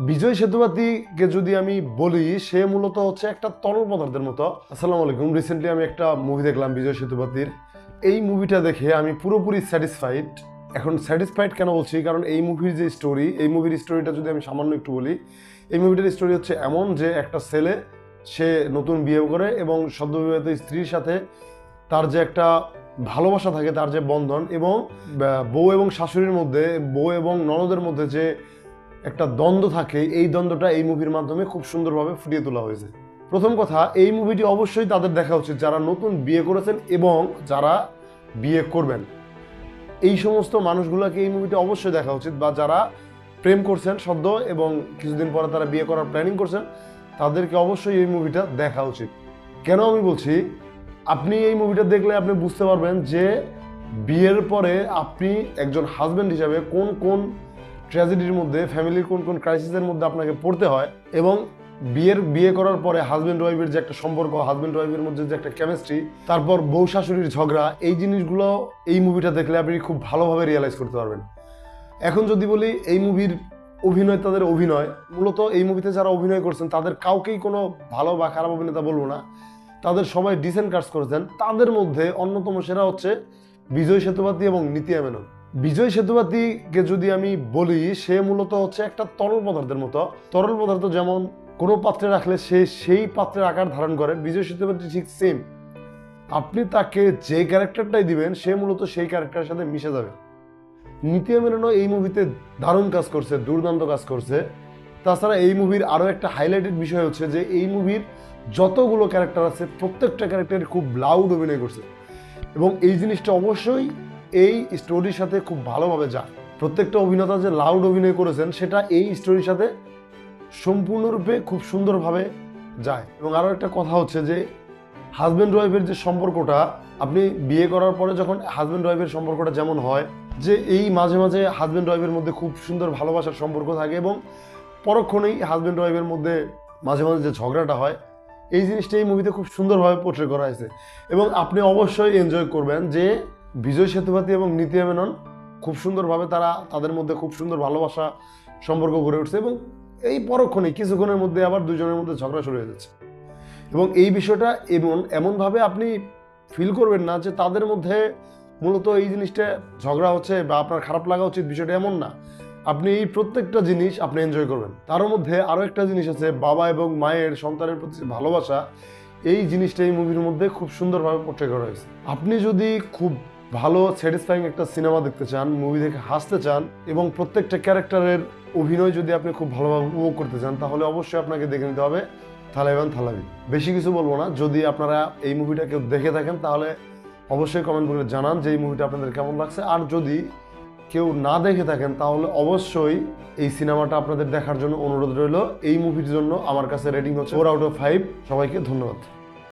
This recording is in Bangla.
বিজয় সেতুপতিকে যদি আমি বলি, সে মূলত হচ্ছে একটা তরল পদার্থের মতো। আসসালামু আলাইকুম। রিসেন্টলি আমি একটা মুভি দেখলাম বিজয় সেতুপতির। এই মুভিটা দেখে আমি পুরোপুরি স্যাটিসফাইড। এখন স্যাটিসফাইড কেন বলছি, কারণ এই মুভির যে স্টোরি, এই মুভির স্টোরিটা যদি আমি সামান্য একটু বলি, এই মুভিটার স্টোরি হচ্ছে এমন যে একটা ছেলে, সে নতুন বিয়ে করে এবং সদ্যবিবাহিত স্ত্রীর সাথে তার যে একটা ভালোবাসা থাকে, তার যে বন্ধন, এবং বউ এবং শাশুড়ির মধ্যে, বউ এবং ননদের মধ্যে যে একটা দ্বন্দ্ব থাকে, এই দ্বন্দ্বটা এই মুভির মাধ্যমে খুব সুন্দরভাবে ফুটিয়ে তোলা হয়েছে। প্রথম কথা, এই মুভিটি অবশ্যই তাদের দেখা উচিত যারা নতুন বিয়ে করেছেন এবং যারা বিয়ে করবেন। এই সমস্ত মানুষগুলোকে এই মুভিটি অবশ্যই দেখা উচিত, বা যারা প্রেম করছেন সদ্য এবং কিছুদিন পরে তারা বিয়ে করার প্ল্যানিং করছেন, তাদেরকে অবশ্যই এই মুভিটা দেখা উচিত। কেন আমি বলছি, আপনি এই মুভিটা দেখলে আপনি বুঝতে পারবেন যে বিয়ের পরে আপনি একজন হাজব্যান্ড হিসাবে কোন কোন ট্র্যাজেডির মধ্যে, ফ্যামিলির কোন কোন ক্রাইসিসের মধ্যে আপনাকে পড়তে হয়, এবং বিয়ে করার পরে হাজব্যান্ড ওয়াইফের যে একটা সম্পর্ক, হাজব্যান্ড ওয়াইফের মধ্যে যে একটা কেমিস্ট্রি, তারপর বউ শাশুড়ির ঝগড়া, এই জিনিসগুলো এই মুভিটা দেখলে আপনি খুব ভালোভাবে রিয়েলাইজ করতে পারবেন। এখন যদি বলি এই মুভির অভিনেতাদের অভিনয়, মূলত এই মুভিতে যারা অভিনয় করছেন তাদের কাউকেই কোনো ভালো বা খারাপ অভিনেতা বলবো না, তাদের সবাই ডিসেন্ট কাজ করেছেন। তাদের মধ্যে অন্যতম সেরা হচ্ছে বিজয় সেতুপতি এবং নিতিয়া মেনন। বিজয় সেতুপতিকে যদি আমি বলি, সে মূলত হচ্ছে একটা তরল পদার্থের মতো। তরল পদার্থ যেমন কোনো পাত্রে রাখলে সে সেই পাত্রের আকার ধারণ করে, বিজয় সেতুপতি ঠিক সেম। আপনি তাকে যে ক্যারেক্টারটাই দিবেন, সে মূলত সেই ক্যারেক্টারের সাথে মিশে যাবে। নিতিয়া মেননও এই মুভিতে দারুণ কাজ করছে, দুর্দান্ত কাজ করছে। তাছাড়া এই মুভির আরও একটা হাইলাইটেড বিষয় হচ্ছে যে এই মুভির যতগুলো ক্যারেক্টার আছে, প্রত্যেকটা ক্যারেক্টার খুব লাউড অভিনয় করছে, এবং এই জিনিসটা অবশ্যই এই স্টোরির সাথে খুব ভালোভাবে যায়। প্রত্যেকটা অভিনেতা যে লাউড অভিনয় করেছেন, সেটা এই স্টোরির সাথে সম্পূর্ণরূপে খুব সুন্দরভাবে যায়। এবং আরও একটা কথা হচ্ছে যে হাজব্যান্ড ওয়াইফের যে সম্পর্কটা, আপনি বিয়ে করার পরে যখন হাজব্যান্ড ওয়াইফের সম্পর্কটা যেমন হয়, যে এই মাঝে মাঝে হাজব্যান্ড ওয়াইফের মধ্যে খুব সুন্দর ভালোবাসার সম্পর্ক থাকে, এবং পরক্ষণেই হাজব্যান্ড ওয়াইফের মধ্যে মাঝে মাঝে যে ঝগড়াটা হয়, এই জিনিসটা এই মুভিতে খুব সুন্দরভাবে পোর্ট্রে করা হয়েছে। এবং আপনি অবশ্যই এনজয় করবেন যে বিজয় সেতুপতি এবং নিতিয়া মেনন খুব সুন্দরভাবে তাদের মধ্যে খুব সুন্দর ভালোবাসা সম্পর্ক গড়ে উঠছে, এবং এই পরক্ষণে কিছুক্ষণের মধ্যে আবার দুজনের মধ্যে ঝগড়া শুরু হয়ে যাচ্ছে। এবং এই বিষয়টা এমনভাবে আপনি ফিল করবেন না যে তাদের মধ্যে মূলত এই জিনিসটা ঝগড়া হচ্ছে বা আপনার খারাপ লাগা উচিত, বিষয়টা এমন না। আপনি এই প্রত্যেকটা জিনিস আপনি এনজয় করবেন। তার মধ্যে আরও একটা জিনিস আছে, বাবা এবং মায়ের সন্তানের প্রতি ভালোবাসা, এই জিনিসটা এই মুভির মধ্যে খুব সুন্দরভাবে পোর্ট্রে করা হয়েছে। আপনি যদি খুব ভালো স্যাটিসফাইং একটা সিনেমা দেখতে চান, মুভি দেখে হাসতে চান, এবং প্রত্যেকটা ক্যারেক্টারের অভিনয় যদি আপনি খুব ভালোভাবে উপভোগ করতে চান, তাহলে অবশ্যই আপনাকে দেখে নিতে হবে থালাইবান থালাবি। বেশি কিছু বলবো না। যদি আপনারা এই মুভিটা কেউ দেখে থাকেন, তাহলে অবশ্যই কমেন্ট করে জানান যে এই মুভিটা আপনাদের কেমন লাগছে। আর যদি কেউ না দেখে থাকেন, তাহলে অবশ্যই এই সিনেমাটা আপনাদের দেখার জন্য অনুরোধ রইল। এই মুভির জন্য আমার কাছে রেটিং হচ্ছে 4 out of 5। সবাইকে ধন্যবাদ।